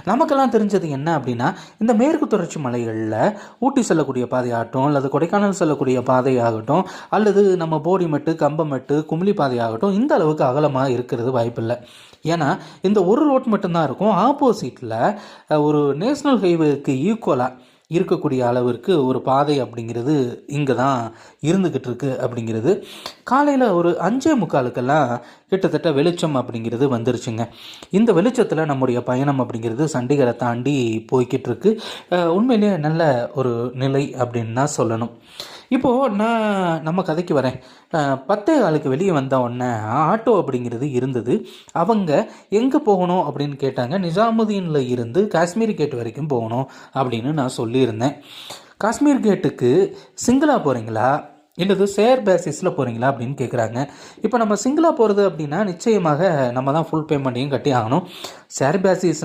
நமக்கெல்லாம் தெரிஞ்சது என்ன அப்படின்னா, இந்த மேற்கு தொடர்ச்சி மலைகளில் ஊட்டி செல்லக்கூடிய பாதையாகட்டும், அல்லது கொடைக்கானல் செல்லக்கூடிய பாதையாகட்டும், அல்லது நம்ம போடிமெட்டு, கம்பமெட்டு, குமிளி பாதையாகட்டும் இந்த அளவுக்கு அகலமாக இருக்கிறது வாய்ப்பில்லை. ஏன்னா இந்த ஒரு ரோட் மட்டும்தான் இருக்கும். ஆப்போசிட்டில் ஒரு நேஷ்னல் ஹைவேக்கு ஈக்குவலாக இருக்கக்கூடிய அளவிற்கு ஒரு பாதை அப்படிங்கிறது இங்கே தான் இருந்துக்கிட்டு இருக்கு அப்படிங்கிறது. காலையில் ஒரு 5:45க்கெல்லாம் கிட்டத்தட்ட வெளிச்சம் அப்படிங்கிறது வந்துருச்சுங்க. இந்த வெளிச்சத்தில் நம்முடைய பயணம் அப்படிங்கிறது சண்டிகரை தாண்டி போய்கிட்டு இருக்கு. உண்மையிலேயே நல்ல ஒரு நிலை அப்படின்னு தான் சொல்லணும். இப்போது நான் நம்ம கதைக்கு வரேன். 10:15க்கு வெளியே வந்த உடனே ஆட்டோ அப்படிங்கிறது இருந்தது. அவங்க எங்கே போகணும் அப்படின்னு கேட்டாங்க. நிஜாமுதீனில் இருந்து காஷ்மீர் கேட் வரைக்கும் போகணும் அப்படின்னு நான் சொல்லியிருந்தேன். காஷ்மீர் கேட்டுக்கு சிங்கிளாக போகிறீங்களா இல்லது ஷேர் பேசிஸில் போகிறீங்களா அப்படின்னு கேட்குறாங்க. இப்போ நம்ம சிங்கிளாக போகிறது அப்படின்னா நிச்சயமாக நம்ம தான் ஃபுல் பேமெண்ட்டையும் கட்டி ஆகணும். ஷேர் பேசிஸ்னால்